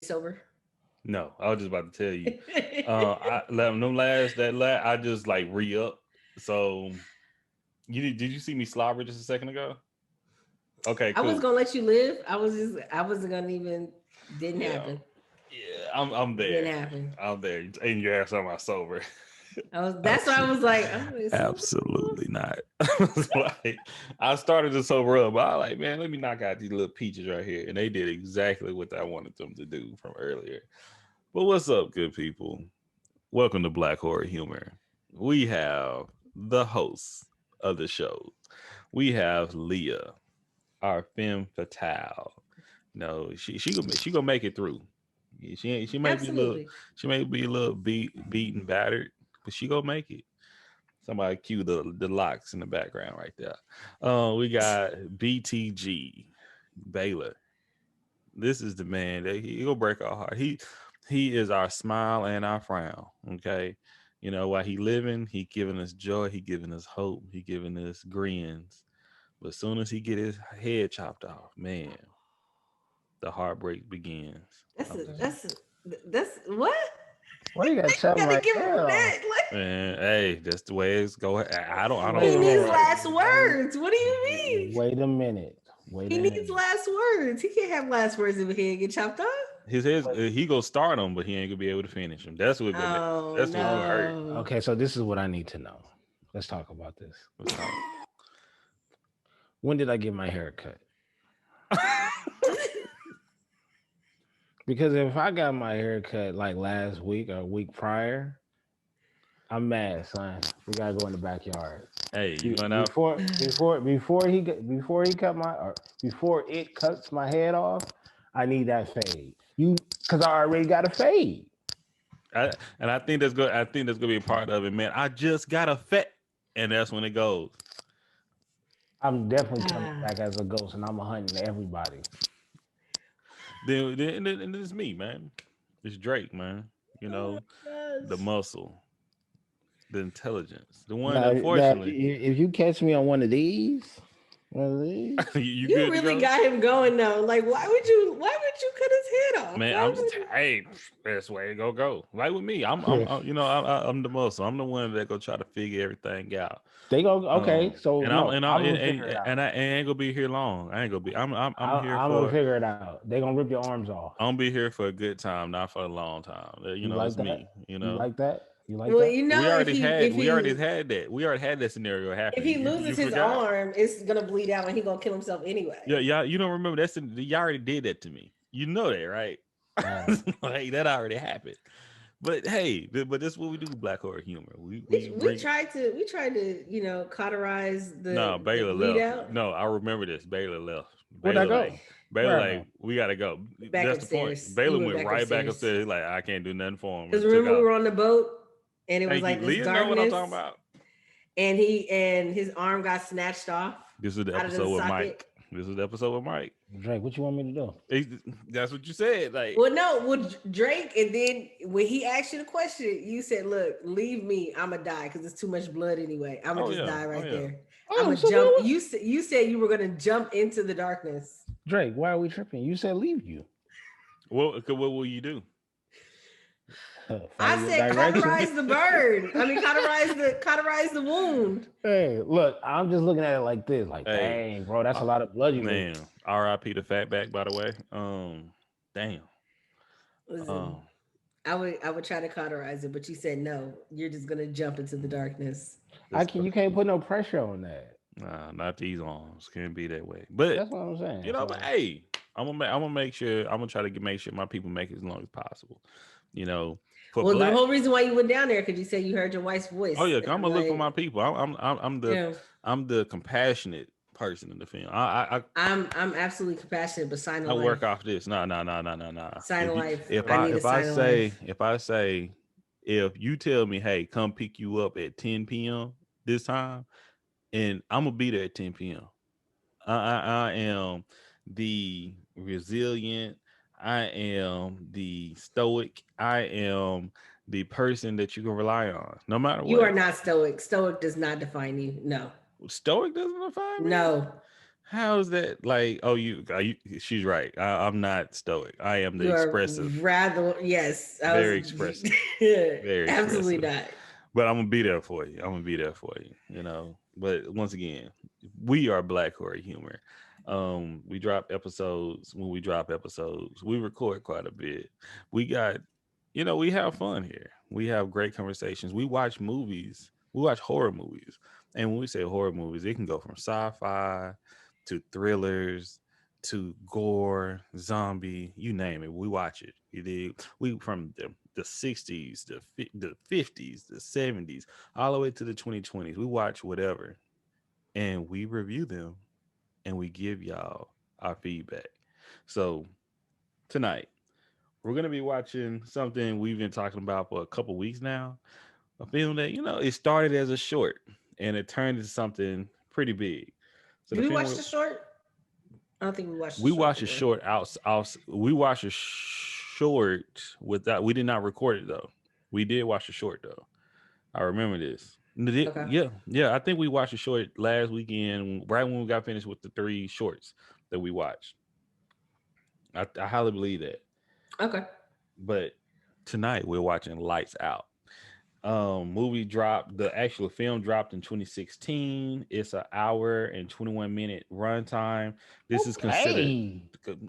sober? No, I was just about to tell you. I them last that last I just like re-up. So did you see me slobber just a second ago? Okay, I was cool. gonna let you live. I wasn't gonna even. Didn't Yeah, happen. yeah, I'm Didn't there. happen. I'm there. And you asked, am I sober? That's why I was like, I'm like, sober. Absolutely not. Like, I started to sober up, but I was like, man, let me knock out these little peaches right here. And they did exactly what I wanted them to do from earlier. But what's up, good people? Welcome to Black Horror Humor. We have the hosts of the show. We have Leah, our femme fatale. No, she gonna make it through. Yeah, she may be a little Absolutely. beaten battered, but she gonna make it. Somebody cue the locks in the background right there. We got BTG Baylor. This is the man that he'll break our heart. He is our smile and our frown. Okay, while he living, he giving us joy, he giving us hope, he giving us grins. But as soon as he get his head chopped off, man, the heartbreak begins. That's I'm a, just that's a, that's what? Why you gotta You tell him gotta like give him that? that. Like man, hey, that's the way it's going. I don't Wait he a know. needs minute. last words. What do you mean? Wait a minute. Wait He a needs minute. last words. He can't have last words if he get chopped off. His Wait. he gonna start them, but he ain't gonna be able to finish them. That's what gonna Oh that's what's gonna hurt. no. Okay, so this is what I need to know. Let's talk about this. Let's talk. When did I get my hair cut? Because if I got my hair cut like last week or a week prior, I'm mad, son. We gotta go in the backyard. Hey, you Be- going out? before he cut my or before it cuts my head off, I need that fade. Because I already got a fade. And I think that's good. I think that's gonna be a part of it, man. I just got a fat, and that's when it goes. I'm definitely coming Ah, back as a ghost, and I'm hunting everybody. Then it's me, man. It's Drake, man. You oh know, my the gosh. muscle, the intelligence, the one. Now, Unfortunately, if you catch me on one of these, you You good to really go, got him going though. Like, why would you cut his head off? man. Why I'm just would you? hey, that's the way it go. Right with me. I'm the muscle. I'm the one that go try to figure everything out. they go okay. So And no, I'm gonna figure it out. I ain't gonna be here long. I ain't gonna be. I'm here I'm gonna for. figure it out. They gonna rip your arms off. I'm gonna be here for a good time, not for a long time. You It's like me. that? You like that? You like Well, that? you know, if he if We already he had that. We already had that scenario if happen. he You loses his forgot? arm, it's gonna bleed out and he gonna kill himself Yeah, anyway. y'all. You don't remember y'all already did that to me. You know that, right? Uh, Like that already happened. But hey, but this is what we do. Black horror humor. We We bring. tried to cauterize No, the Baylor bleed left. out. No, I remember this. Baylor left. where'd I Baylor go? like Where Baylor I go? like we gotta go. Back That's the point. upstairs. You Baylor went went back right back upstairs upstairs. He's like, I can't do nothing for him. because And took remember we out. were on the boat and it was Thank you. like this Leah know what I'm darkness, talking about. and his arm got snatched off This is the out of the episode with socket. Mike. This is the episode with Mike. Drake, what you want me to do? That's what you said. Like, Well, no, with Drake, and then when he asked you the question, you said, "Look, leave me. I'ma die because it's too much blood anyway. I'ma oh just yeah, die oh right yeah. there. Oh, I'ma so jump." You said you were gonna jump into the darkness. Drake, why are we tripping? You said leave you. What will you do? Follow I your said directions. cauterize the burn. I mean cauterize the wound. Hey, look, I'm just looking at it like this. Like, Hey, dang, bro, that's uh, a lot of blood you lose. man, R.I.P. the fatback. By the way, damn. Listen, Um, I would try to cauterize it, but you said no. You're just gonna jump into the darkness. I this can You can't put no pressure on that. nah, not these arms. Can't be that way. But That's what I'm saying. but So hey, I'm gonna make sure. I'm gonna try to make sure my people make it as long as possible. You know, for Well, the black. whole reason why you went down there because you said you heard your wife's Oh voice. yeah, And I'm I'm gonna look for my like, people. yeah, I'm the compassionate person in the film. I'm absolutely compassionate, but sign I of work life. off this. No, no, no, no, no, no. Sign of life. If I I need a if I sign of say life. if you tell me, hey, come pick you up at 10 p.m. this time, and I'm gonna be there at 10 p.m. I am the resilient. I am the stoic. I am the person that you can rely on, no matter You are what. not stoic. Stoic does not define you. No, Stoic doesn't define me. no. How is that like? Oh, she's right. I'm not stoic. I am the You are expressive, rather, yes. very expressive, very Absolutely expressive. not. But I'm gonna be there for you. I'm gonna be there for you. You know. But once again, we are Black Horror Humor. We drop episodes when we drop episodes. We record quite a bit. We got, we have fun here. We have great conversations. We watch movies. We watch horror movies. And when we say horror movies, it can go from sci-fi to thrillers to gore, zombie, you name it. We watch it. You dig? We from the 60s, the 50s, the 70s, all the way to the 2020s. We watch whatever and we review them and we give y'all our feedback. So tonight, we're gonna be watching something we've been talking about for a couple weeks now. A film that, it started as a short and it turned into something pretty big. So Did the we film watch the short? I don't think we watched the we short watched a before. short we watched a short without we did not record it though. We did watch the short though. I remember this. Okay. Yeah. I think we watched a short last weekend, right when we got finished with the 3 shorts that we watched. I highly believe that. Okay. But tonight we're watching Lights Out. Movie dropped, the actual film dropped in 2016. It's an hour and 21-minute runtime. This is considered, Hey,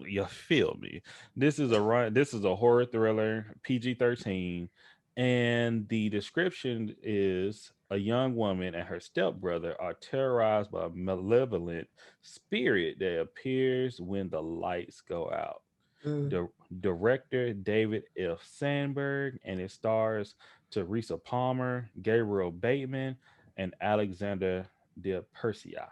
you feel me, this is a horror thriller, PG-13, and the description is a young woman and her stepbrother are terrorized by a malevolent spirit that appears when the lights go out. Mm. Di- Director David F. Sandberg, and it stars Teresa Palmer, Gabriel Bateman, and Alexander de Persia.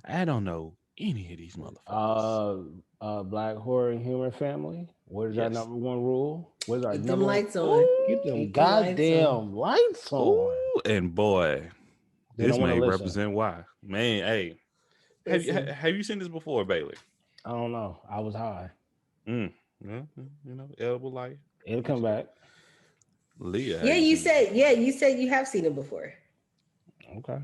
I don't know any of these motherfuckers. Black horror and humor family. What is our Yes. number one rule? What is our Keep them number one? lights on. Get them Keep them lights on. goddamn lights on. Ooh, and boy, They this don't want to may listen. represent why. Man, hey, Listen. have you seen this before, Bailey? I don't know. I was high. Mm. Edible life. It'll come back. Leah, have Yeah, you you seen this said. before? Yeah, you said you have seen it before. Okay.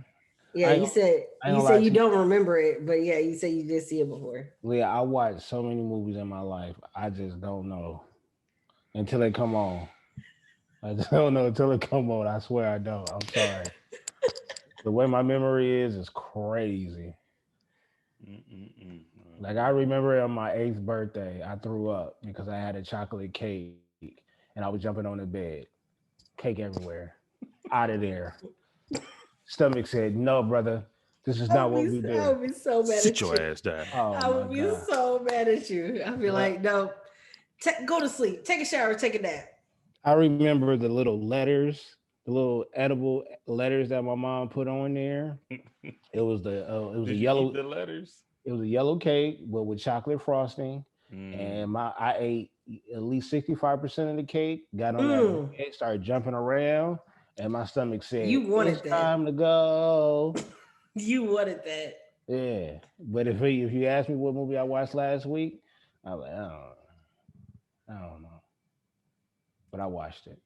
Yeah, I ain't you gonna, said I ain't you gonna said lie you to you. don't remember it, but yeah, you said you did see it before. Leah, I watched so many movies in my life. I just don't know until they come on. I just don't know until it come on. I swear I don't. I'm sorry. The way my memory is crazy. Mm-mm-mm. Like I remember on my 8th birthday, I threw up because I had a chocolate cake and I was jumping on the bed. Cake everywhere. Out of there. Stomach said, "No, brother. This is not what we I do." would be so mad Sit at your you. ass down. Oh I my would be god. so mad at you. I'd be Well, like, no, go to sleep, take a shower, take a nap. I remember the little letters, the little edible letters that my mom put on there. It was a Did you eat yellow the letters? it was a yellow cake but with chocolate frosting. Mm. And I ate at least 65% of the cake, got on that Mm, bed, started jumping around, and my stomach said, you "It's wanted that. time to go." You wanted that. Yeah. But if you ask me what movie I watched last week, I'm like, I don't know. But I watched it.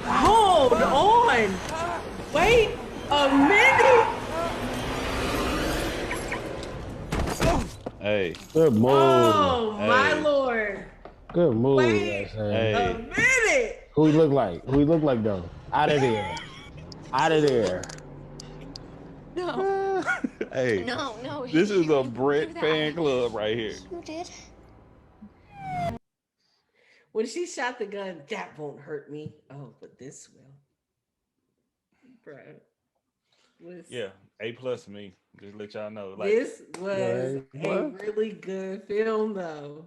Hold on. Wait a minute. Hey, Good move. Oh my Hey. lord. Good move. Wait I say. a hey, minute. Who he look like? Who he look like though? Out of there. Out of there. No, hey. no. This is you a didn't Brit do that. fan club right here. You did. When she shot the gun, that won't hurt me. Oh, but this will. Bro. Yeah, A+ for me. Just let y'all know. Like, This was Right, a what? really good film though.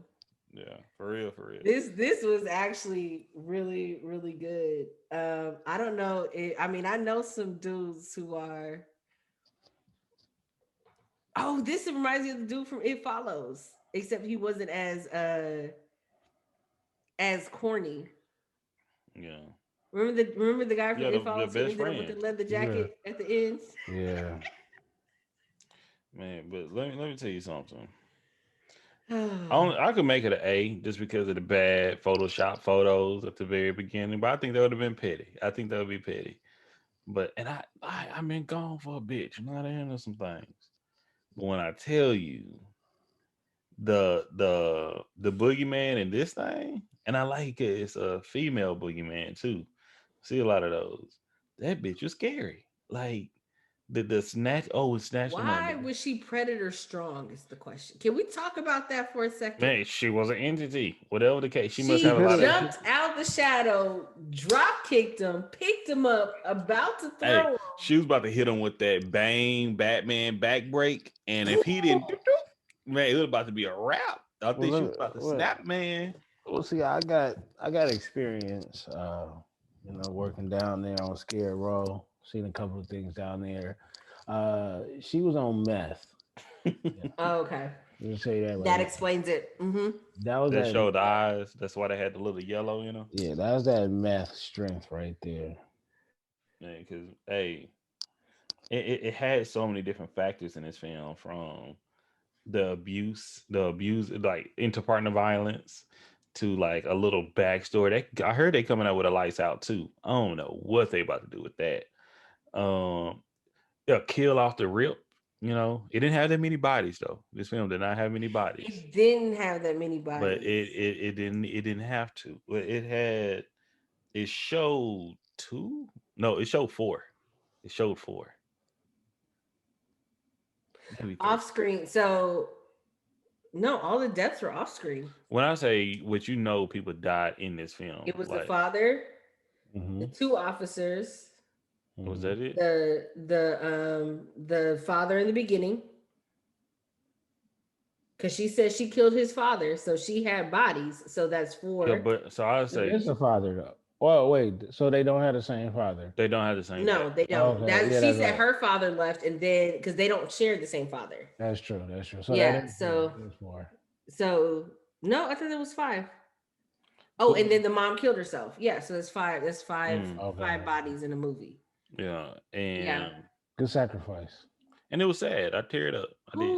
yeah, for real, for real. This was actually really, really good. I don't know. I mean, I know some dudes who are. Oh, this reminds me of the dude from It Follows, except he wasn't as corny. Yeah. Remember the guy from Yeah, It the Follows who best ended up with the friend. leather Yeah. jacket at the end? Yeah. Man, but let me tell you something. I could make it an A just because of the bad Photoshop photos at the very beginning, but I think that would have been petty. I think that would be petty. But and I've been gone for a bitch. You know how to handle some things. But when I tell you the boogeyman in this thing, and I like it, it's a female boogeyman too. See a lot of those. That bitch was scary. Like the snatch. Oh, it's snatching on Why me. was she predator strong? Is the question. Can we talk about that for a second? Man, she was an entity. Whatever the case, she must She have She a could lot of. have. jumped out the shadow, drop kicked him, picked him up, about to Hey, throw she was about to hit him with that bang Batman back break, and if he didn't, man, it was about to be a wrap. I think she was about to snap, man. Well, see, I got experience, working down there on Scared Row, seen a couple of things down there. She was on meth. Yeah, him. Oh, okay. let's say that right That now. explains it. Mm-hmm. That was That that. showed the eyes. That's why they had the little yellow, Yeah, that was that meth strength right there. man. Because hey, it had so many different factors in this film, from the abuse, like interpartner violence, to like a little backstory. I heard they coming out with a lights out too. I don't know what they about to do with that. Um, a kill off the rip. It didn't have that many bodies though. This film did not have many bodies, It didn't have that many but bodies. it didn't have to. But it showed two. No, it showed four. It showed four, maybe three. Off screen. So no, all the deaths were off screen. When I say what, people died in this film. It was the Like, father, the Mm-hmm. two officers, was Mm-hmm. that it? the father in the beginning, because she said she killed his father, so she had bodies. So that's Yeah, four. but so I It say is the father though. Well, wait, so they don't have the same father? they don't have the same dad. No, they don't. Okay, That yeah, she that's said right. her father left, and then because they don't share the same father. That's true. That's true. So that Yeah. is four. So That's four. so no, I thought it was five. Oh, and then the mom killed herself. Yeah, so it's five. That's five. Mm, Okay. Five bodies in a movie. yeah, Yeah. Good sacrifice. and it was sad. I teared up. I did,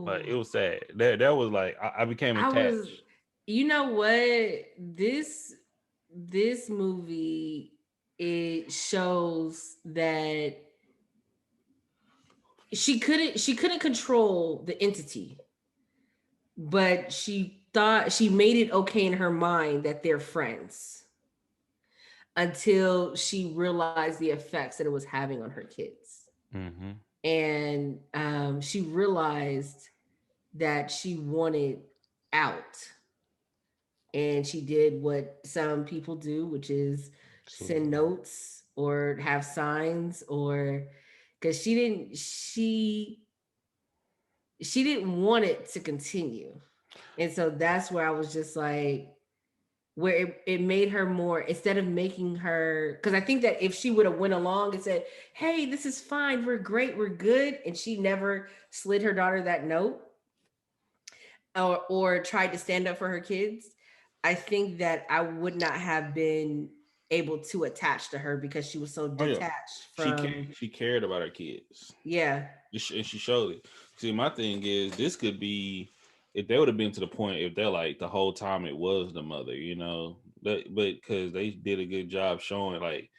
but it Ooh. was sad. That was like I became I was. attached. You know what? This movie, it shows that she couldn't control the entity, but she thought she made it okay in her mind that they're friends until she realized the effects that it was having on her kids. Hmm. And she realized that she wanted out, and she did what some people do, which is send notes or have signs, or because she didn't want it to continue. And so that's where I was just like, where it made her more, instead of making her, because I think that if she would have went along and said, hey, this is fine, we're great, we're good, and she never slid her daughter that note, or tried to stand up for her kids, I think that I would not have been able to attach to her, because she was so Oh yeah, detached she from. she cared about her kids. Yeah. And she showed it. See, my thing is, this could be, if they would have been to the point, if they're like the whole time it was the mother, but because they did a good job showing like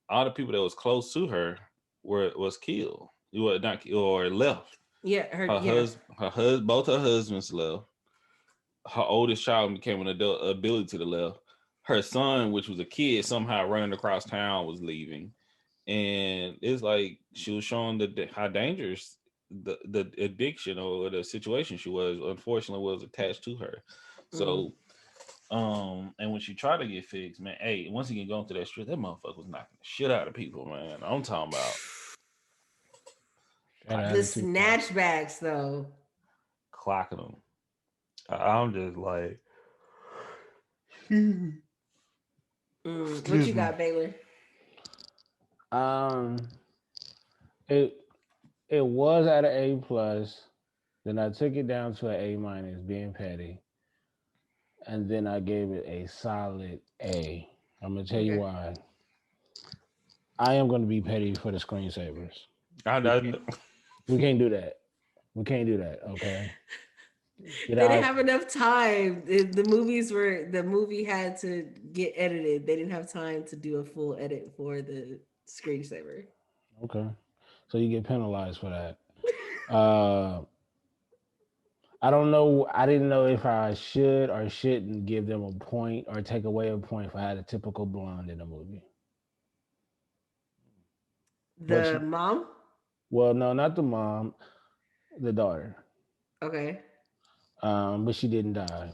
all the people that was close to her was killed. You were not or left. Yeah, yeah. Both her husbands left. Her oldest child became an adult ability to the left. Her son, which was a kid, somehow running across town, was leaving, and it's like she was showing how dangerous the addiction or the situation she was, unfortunately, was attached to her. Mm. So and when she tried to get fixed, man, hey, once again going through that street, that motherfucker was knocking the shit out of people, man. I'm talking about Straight The out of Tupac. snatchbacks, though. clocking them. I'm just like, What you excuse me. got, Baylor? Um, it it was at an A plus. Then I took it down to an A minus, being petty, and then I gave it a solid A. I'm gonna tell you Okay. why. I am gonna be petty for the screensavers. I, We I, can't, we can't do that. We can't do that. Okay. Get They didn't out. have enough time. The movie had to get edited. They didn't have time to do a full edit for the screensaver. Okay. So you get penalized for that. Uh, I don't know. I didn't know if I should or shouldn't give them a point or take away a point if I had a typical blonde in the movie. But The mom? well, no, not the mom, the daughter. Okay. But she didn't die.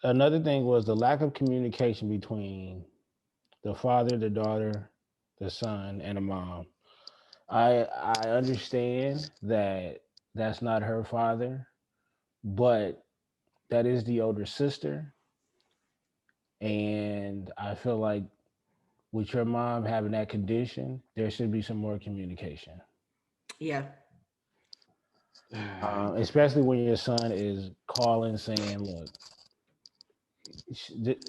Another thing was the lack of communication between the father, the daughter, the son, and the mom. I understand that that's not her father, but that is the older sister, and I feel like with your mom having that condition, there should be some more communication, Yeah. especially when your son is calling saying, "Look,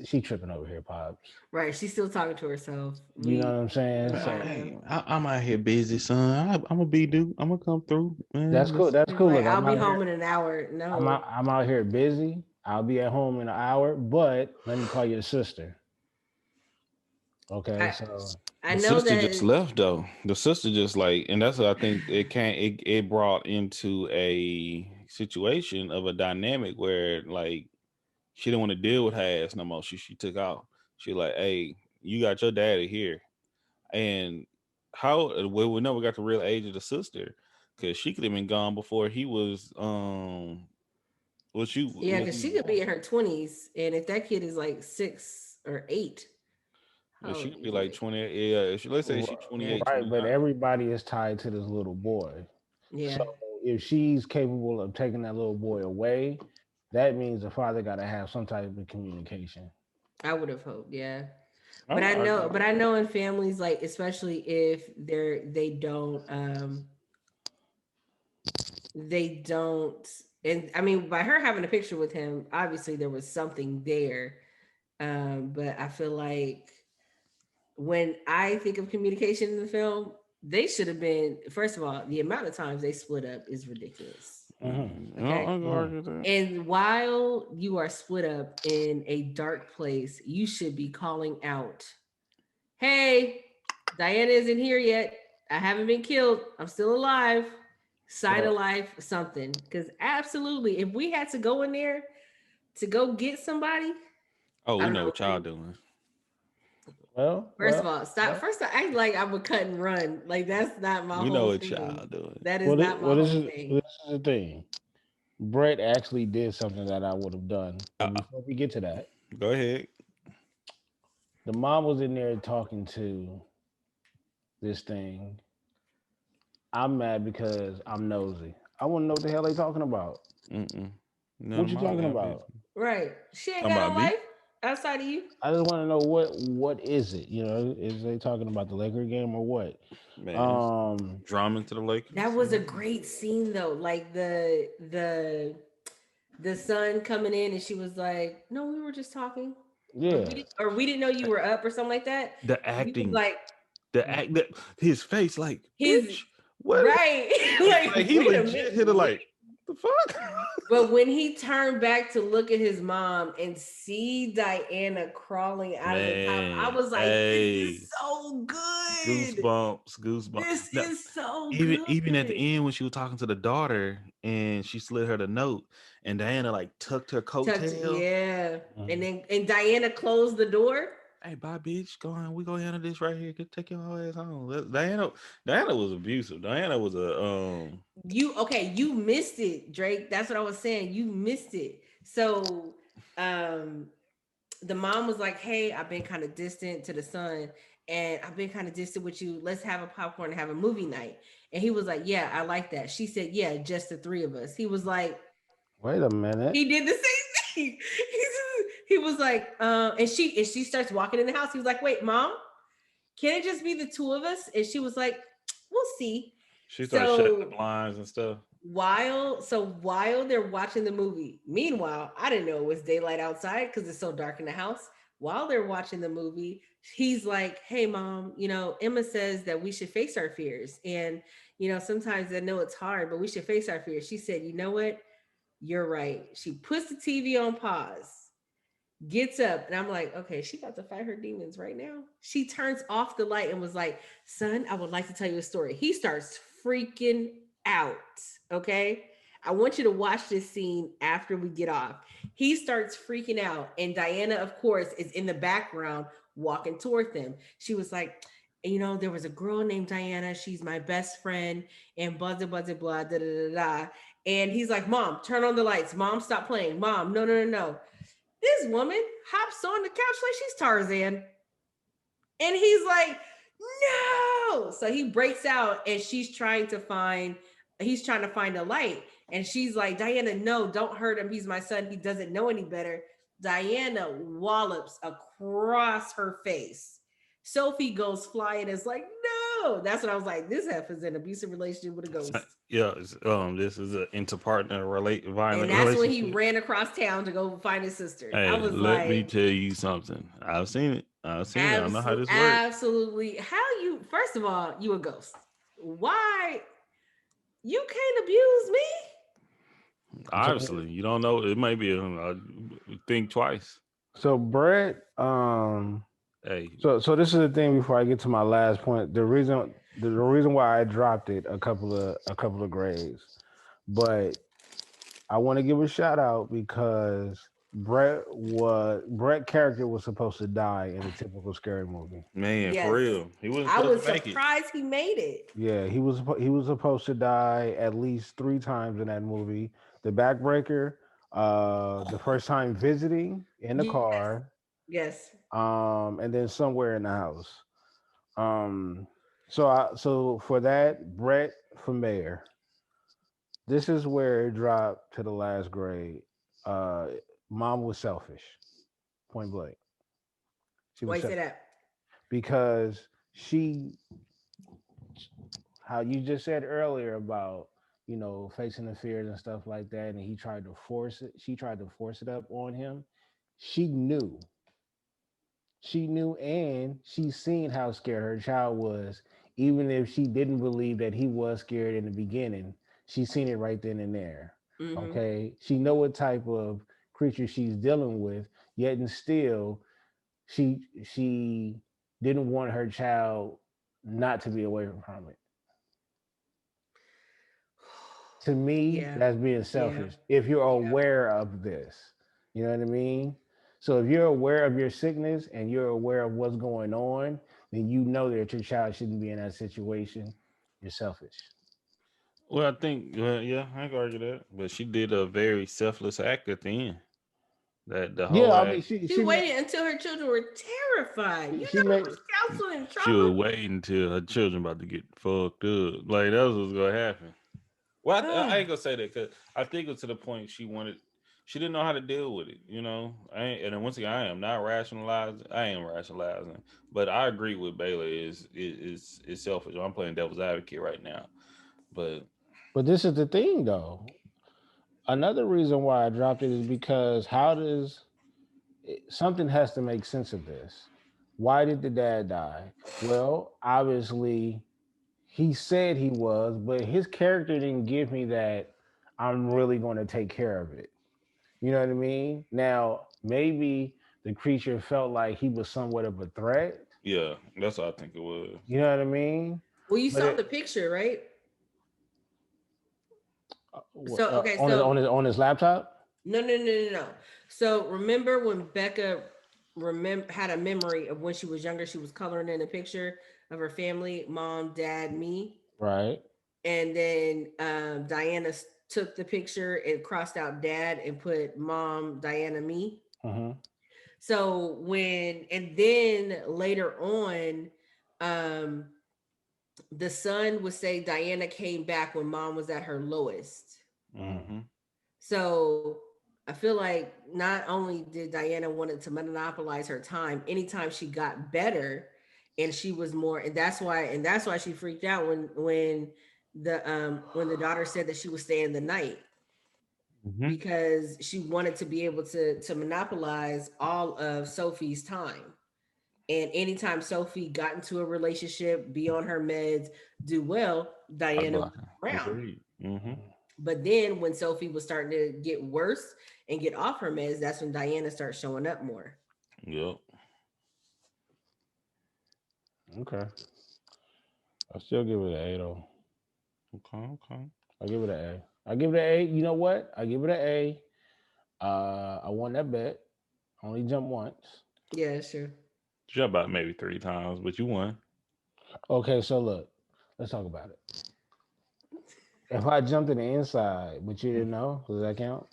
she tripping over here, pops." Right. She's still talking to herself. You know what I'm saying? Nah, I So know. hey, I'm out here busy, son. I'm a be dude. I'm gonna come through, man. that's cool. Let's, That's It's cool. like Look, I'll I'm be out here. home in an hour. No. I'm out here busy. I'll be at home in an hour, but let me call your sister. Okay, I so I the know sister just that. left though. The sister just like, and that's what I think it brought into a situation of a dynamic where like she didn't want to deal with her ass no more. She took out. She like, hey, you got your daddy here, and how well we never got the real age of the sister because she could have been gone before he was Yeah, was because he she could be born. in her 20s, and if that kid is like 6 or 8, Yeah, how she old could you be like think? 20. Yeah, let's say she's Yeah, 28, right, but 29. everybody is tied to this little boy. yeah, So if she's capable of taking that little boy away, that means the father got to have some type of communication. I would have hoped. Yeah, I'm not arguing. but I know in families, like especially if they don't, and I mean by her having a picture with him, obviously there was something there. But I feel like when I think of communication in the film, they should have been, first of all, the amount of times they split up is ridiculous. No, Okay. I'm gonna argue with that. And while you are split up in a dark place, you should be calling out, hey, Diana isn't here yet. I haven't been killed. I'm still alive. Sign of Well, life, something. Because absolutely, if we had to go in there to go get somebody, Oh, I we don't know know. what y'all doing. well, First of well, all, stop. well. First, I act like I'm a cut and run. Like that's not my We know whole what thing. y'all doing. That is not my Well, whole thing. this is the thing. Brett actually did something that I would have done. But Uh, before we get to that, Go ahead. the mom was in there talking to this thing. I'm mad because I'm nosy. I want to know what the hell they talking about. Mm-mm. None What of you my talking damn about? business. Right? She ain't Talking got about no me? life outside of you. I just want to know what is it? You know, is they talking about the Laker game or what? Man, Um, drama to the That Lakers. was a great scene though. Like the son coming in and she was like, "No, we were just talking, yeah. or we didn't know you were up or something like that." The He was acting, like, the act, that his face, like, "His bitch, what? right." Like Like, he wait a legit minute. hit her, like, the fuck? But when he turned back to look at his mom and see Diana crawling out of the top, I Man, was like, "This is hey, so good. goosebumps. This No, is so even at the good." end when she was talking to the daughter and she slid her the note, and Diana like tucked her Tucked, coattail. yeah. And Mhm. then and Diana closed the door. Hey, bye, bitch. Go on. We gonna handle this right here. Get take your whole ass home. Diana was abusive. Diana was a You missed it, Drake. That's what I was saying. You missed it. So um the mom was like, "Hey, I've been kind of distant to the son, and I've been kind of distant with you. Let's have a popcorn and have a movie night." And he was like, "Yeah, I like that." She said, "Yeah, just the three of us." He was like, Wait a he minute. did the same thing. He was like, and she starts walking in the house. He was like, "Wait, mom, can it just be the two of us?" And she was like, "We'll see." she started shutting the So blinds and stuff. while they're watching the movie, meanwhile, I didn't know it was daylight outside because it's so dark in the house. While they're watching the movie, he's like, "Hey mom, Emma says that we should face our fears. And sometimes I know it's hard, but we should face our fears." She said, "You know what? You're right. She puts the TV on pause, gets up, and I'm like, okay, she got to fight her demons right now. She turns off the light and was like, son, I would like to tell you a story. He starts freaking out. Okay. I want you to watch this scene after we get off. He starts freaking out, and Diana, of course, is in the background walking toward them. She was like, there was a girl named Diana. She's my best friend, and blah, blah, blah, blah, da, da, da, da. And he's like, Mom, turn on the lights. Mom, stop playing. Mom, no, no, no, no. This woman hops on the couch like she's Tarzan. And he's like, no. So he breaks out and he's trying to find a light. And she's like, Diana, no, don't hurt him. He's my son. He doesn't know any better. Diana wallops across her face. Sophie goes flying and is like, no. That's what I was like. This F is in an abusive relationship with a ghost. Yeah, this is an interpartner violent and that's when he relationship. ran across town to go find his sister. Hey, I was let me like, tell you something. I've seen it. I know how this works. absolutely. First of all, you a ghost. Why? You can't abuse me. Obviously, you don't know. It may be a think twice. So Brett, Hey, so this is the thing before I get to my last point. The reason why I dropped it a couple of grades, but I want to give a shout out because Brett character was supposed to die in a typical scary movie. man, Yes. for real, he wasn't I supposed was to make it. surprised he made it. Yeah, he was supposed to die at least 3 times in that movie. The backbreaker, the first time visiting in the Yes. car, Yes. and then somewhere in the house. So for that, Brett for mayor. This is where it dropped to the last grade. Uh, Mom was selfish, point blank. She Why was you say selfish that? because how you just said earlier about facing the fears and stuff like that, and he tried to force it. She tried to force it up on him. She knew. She knew, and she seen how scared her child was. Even if she didn't believe that he was scared in the beginning, she seen it right then and there. Mm-hmm. Okay, she know what type of creature she's dealing with. Yet and still, she didn't want her child not to be away from it. To me, Yeah. that's being Yeah. selfish. If you're Yeah. aware of this, you know what I mean? So if you're aware of your sickness and you're aware of what's going on, then you know that your child shouldn't be in that situation. You're selfish. Well, I think, yeah, I can argue that, but she did a very selfless act at the end. That the Yeah, whole I mean, act, She waited until her children were terrified. she There made was counsel and she was trauma. waiting till her children about to get fucked up. Like that was what's gonna happen. Well, I ain't gonna say that because I think it was to the point she didn't know how to deal with it. And then once again, I am not rationalizing. I am rationalizing, but I agree with Baylor is selfish. I'm playing devil's advocate right now, but But this is the thing, though. Another reason why I dropped it is because something has to make sense of this. Why did the dad die? Well, obviously, he said he was, but his character didn't give me that I'm really going to take care of it. You know what I mean? Now, maybe the creature felt like he was somewhat of a threat. yeah, that's what I think it was. You know what I mean? Well, you But saw the picture, right? So okay, on his so laptop. no, no, no, no, no. So remember when Becca had a memory of when she was younger, she was coloring in a picture of her family, mom, dad, me, Right. and then Diana took the picture and crossed out dad and put mom, Diana, me. Mm-hmm. So and then later on, um, the son would say Diana came back when mom was at her lowest. Mm-hmm. Mm-hmm. So I feel like not only did Diana wanted to monopolize her time, anytime she got better, and she was more, and that's why she freaked out when the daughter said that she was staying the night Mm-hmm. because she wanted to be able to monopolize all of Sophie's time. And anytime Sophie got into a relationship, be on her meds, do well, Diana was around. Agreed. Mm-hmm. But then when Sophie was starting to get worse and get off her meds, that's when Diana started showing up more. Yep. Okay. I still give it an A though. Okay. Okay. I give it an A. I give it an A. You know what? I give it an A. I won that bet. Only jumped once. Yeah, sure. Jump about maybe 3 times, but you won. Okay, so look, let's talk about it. If I jumped in the inside, but you didn't know, does that count?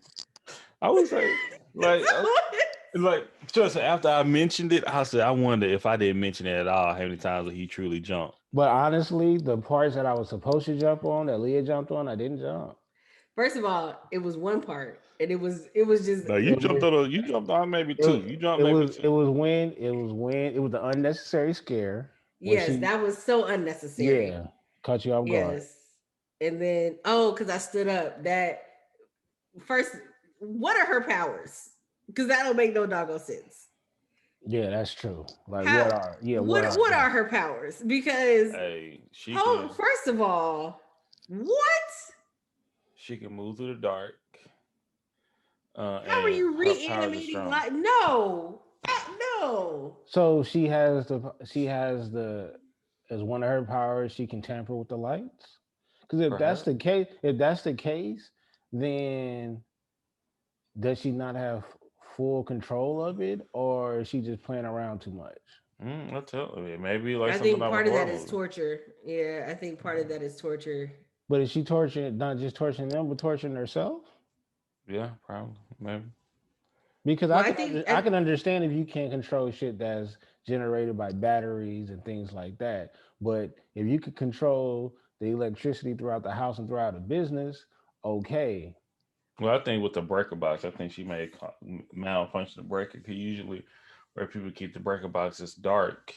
I would say, like, like, just after I mentioned it, I said, I wonder if I didn't mention it at all, how many times would he truly jumped? But honestly, the parts that I was supposed to jump on, that Leah jumped on, I didn't jump. First of all, it was one part, and it was just No, It was you jumped on maybe it, two. You jumped it maybe was two. it was when it was the unnecessary scare when yes, she that was so unnecessary. yeah caught you off guard. Yes, and then because I stood up. That first, what are her powers? Because that don't make no doggone sense. Yeah, that's true. Like How what are what are her powers? Because Hey, first of all, what? she can move through the dark, How are and you her powers are reanimating strong. like no? No. So she has the as one of her powers she can tamper with the lights. Because Perhaps. if that's the case, then does she not have full control of it, or is she just playing around too much? I tell you, maybe like I something think out of a part of horror that is movie. torture. Yeah, I think part of that is torture. But is she torturing not just torturing them, but torturing herself? Yeah, probably, maybe. Because Well, I think I can understand if you can't control shit that's generated by batteries and things like that. But if you could control the electricity throughout the house and throughout the business, okay. Well, I think with the breaker box, I think she may malfunction the breaker. Because usually, where people keep the breaker box, it's dark,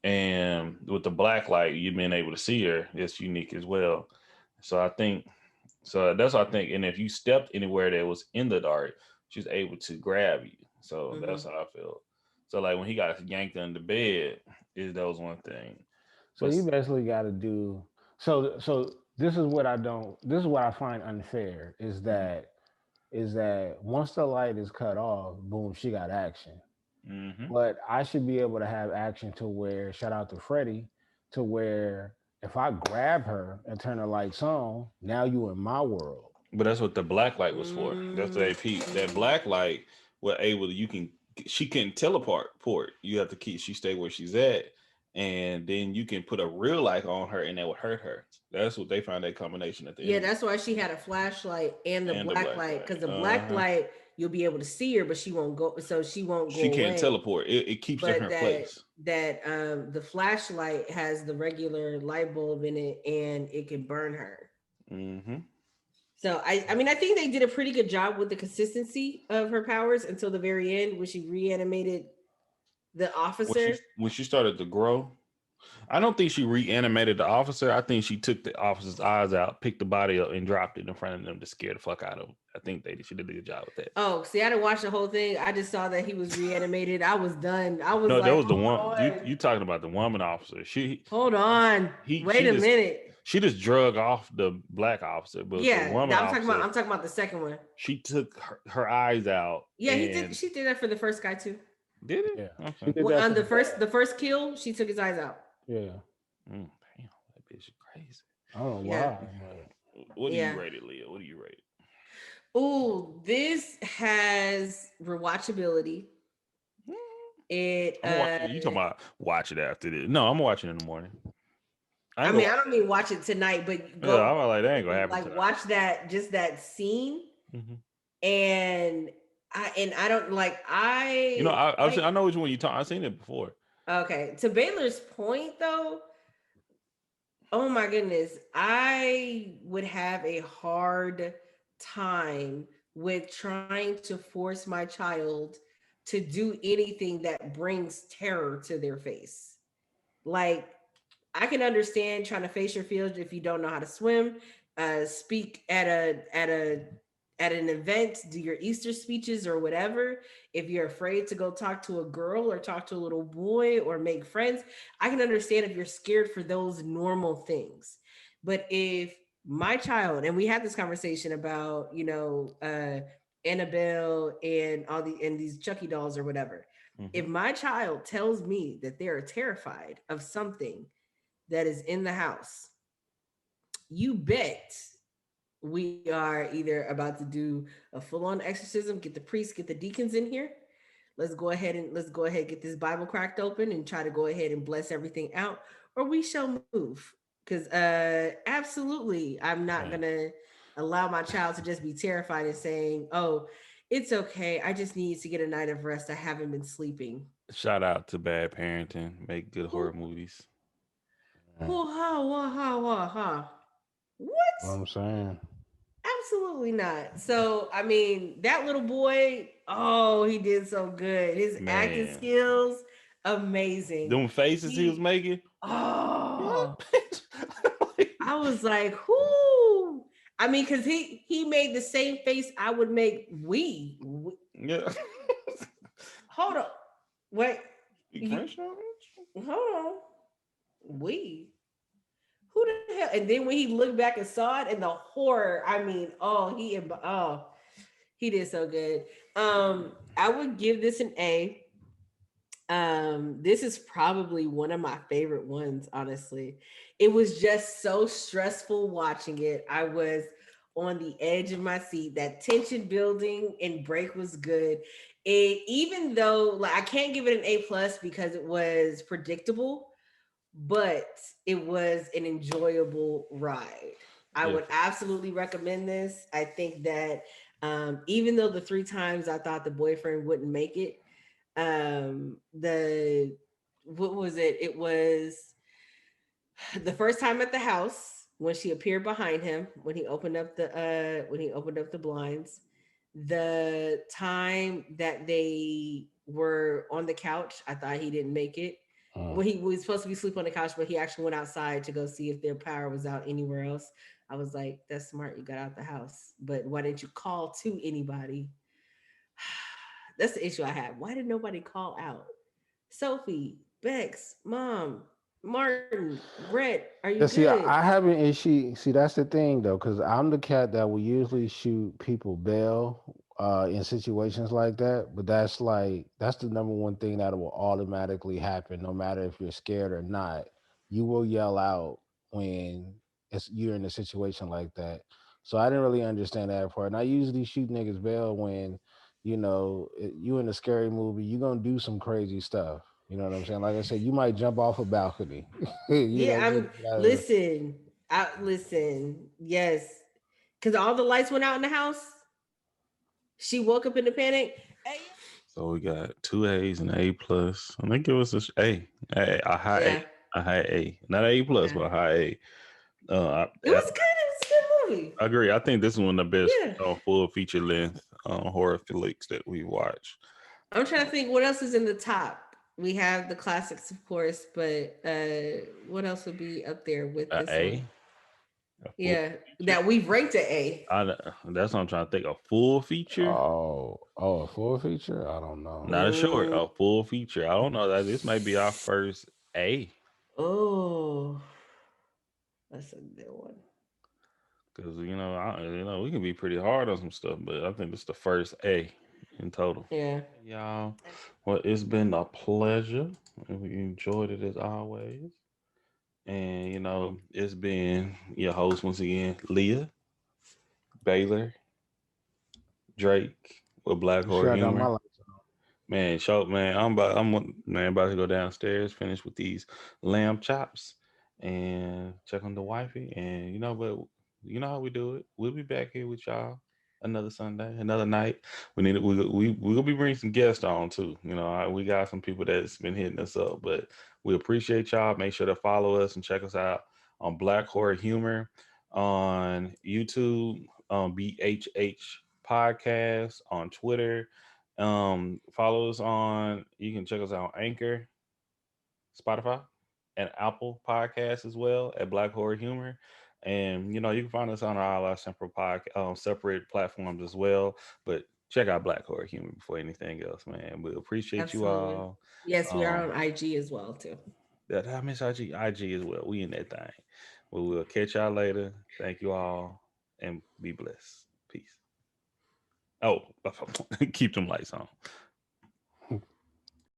and with the black light, you being able to see her, it's unique as well. So I think, so that's what I think. And if you stepped anywhere that was in the dark, she's able to grab you. So hmm that's how I feel. So like when he got yanked under the bed, that was one thing. So But you basically got to do so this is what I don't this is what I find unfair is that once the light is cut off, boom, she got action. mm-hmm. But I should be able to have action to where, shout out to Freddie, to where if I grab her and turn the lights on, now you in my world. But that's what the black light was for. That's the AP. That mm black light was able to, you can, she couldn't teleport port. You have to keep, she stay where she's at. And then you can put a real light on her and that would hurt her. That's what they found that combination at the Yeah, end. that's why she had a flashlight and the And the black black light. Because light. the black Uh-huh. light, you'll be able to see her, but she won't go. So she won't She go can't away. teleport. It keeps her in But her place. the flashlight has the regular light bulb in it, and it can burn her. Mm-hmm. So I mean I think they did a pretty good job with the consistency of her powers until the very end when she reanimated the officer. When she started to grow, I don't think she reanimated the officer. I think she took the officer's eyes out, picked the body up, and dropped it in front of them to scare the fuck out of them. I think she did a good job with that. Oh, see, I didn't watch the whole thing. I just saw that he was reanimated. I was done. I was No, that like, was the hold one on, you talking about the woman officer. hold on, He wait a minute. she just drug off the black officer, but the Yeah, woman I'm talking about. officer I'm talking about the second one. she took her eyes out Yeah, he did. and She did that for the first guy too. did it. Yeah. She Okay. did that On for the first kill, she took his eyes out. yeah. Damn, that bitch is crazy. I don't know Yeah, why, but What do you yeah. rate it, Leah? What do you rate it? Oh, this has rewatchability. It I'm gonna watch it. You talking about watch it after this? No, I'm gonna watch it in the morning. I I ain't gonna mean, I watch don't it. mean watch it tonight, but Yeah, go I'm like that ain't gonna happen like tonight. watch that just that scene, Mm-hmm. and I don't like You know, like I know which one you talk. I've seen it before. okay, to Baylor's point though, oh my goodness, I would have a hard time with trying to force my child to do anything that brings terror to their face. Like I can understand trying to face your fears if you don't know how to swim, speak at an event, do your Easter speeches or whatever. If you're afraid to go talk to a girl or talk to a little boy or make friends, I can understand if you're scared for those normal things. But if my child, and we had this conversation about, Annabelle and all the and these Chucky dolls or whatever. Mm-hmm. If my child tells me that they are terrified of something that is in the house, you bet we are either about to do a full-on exorcism, get the priests, get the deacons in here. Let's go ahead get this Bible cracked open and try to go ahead and bless everything out, or we shall move. Because absolutely, I'm not Man, gonna allow my child to just be terrified and saying, "Oh, it's okay. I just need to get a night of rest. I haven't been sleeping." shout out to Bad Parenting. Make good horror Who, movies. who, ha, wah, ha, wah, ha. What What? I'm saying. Absolutely not. So, I mean, that little boy, oh, he did so good. His acting Man, skills, amazing. them faces he was He, making. oh, Like, I was like, whoo. I mean, because he made the same face I would make. yeah. Hold on. Wait. Speak You, French now? hold on. We. Who the hell? And then when he looked back and saw it and the horror, I mean, he did so good. I would give this an A. This is probably one of my favorite ones, honestly. It was just so stressful watching it. I was on the edge of my seat. That tension building and break was good. It, even though like I can't give it an A plus because it was predictable, but it was an enjoyable ride. I Yeah. would absolutely recommend this. I think that even though the three times I thought the boyfriend wouldn't make it, the what was it? It was the first time at the house when she appeared behind him when he opened up the blinds, the time that they were on the couch. I thought he didn't make it. Well, he was supposed to be sleeping on the couch, but he actually went outside to go see if their power was out anywhere else. I was like, that's smart, you got out the house, but why didn't you call to anybody? That's the issue I had. Why did nobody call out? Sophie, Bex, Mom, Martin, Brett, are you Yeah, see, good? I haven't issue. See, that's the thing though, because I'm the cat that will usually shoot people bail in situations like that. But that's the number one thing that will automatically happen, no matter if you're scared or not. You will yell out when you're in a situation like that. So I didn't really understand that part. And I usually shoot niggas bail when, you in a scary movie, you're gonna do some crazy stuff. You know what I'm saying? Like I said, you might jump off a balcony. Yeah, Just I'm listen. I listen. Yes. Cause all the lights went out in the house. She woke up in a panic. Hey, So we got two A's and an A plus. I think it was a high A, yeah, a high A, not an A plus, yeah. but a high A. It was good. It was a good movie. I agree. I think this is one of the best Yeah. full feature length horror flicks that we watched. I'm trying to think what else is in the top. We have the classics, of course, but what else would be up there with A this one? A, a full Yeah, feature. that we've ranked an A. That's what I'm trying to think. A full feature, a full feature? I don't know. not a short. Mm, A full feature. I don't know that this might be our first A oh, that's a good one. because we can be pretty hard on some stuff, but I think this is the first A in total. Yeah. Y'all, well, it's been a pleasure. And we enjoyed it as always. And it's been your host once again, Leah, Baylor, Drake with Black Horror Sure, I got my Humor. lights Man, man, I'm about to go downstairs, finish with these lamb chops, and check on the wifey. And but you know how we do it. We'll be back here with y'all another Sunday, another night. We gonna be bringing some guests on too. We got some people that's been hitting us up, but we appreciate y'all. Make sure to follow us and check us out on Black Horror Humor on YouTube, BHH Podcast on Twitter. Follow us on. You can check us out on Anchor, Spotify, and Apple Podcasts as well at Black Horror Humor. And you can find us on all our separate platforms as well. But check out Black Horror Humor before anything else, man. We appreciate you Absolutely. all. Yes, we are Um, on IG as well too. that I miss IG as well. We in that thing. We will catch y'all later. Thank you all and be blessed. Peace. Oh, keep them lights on.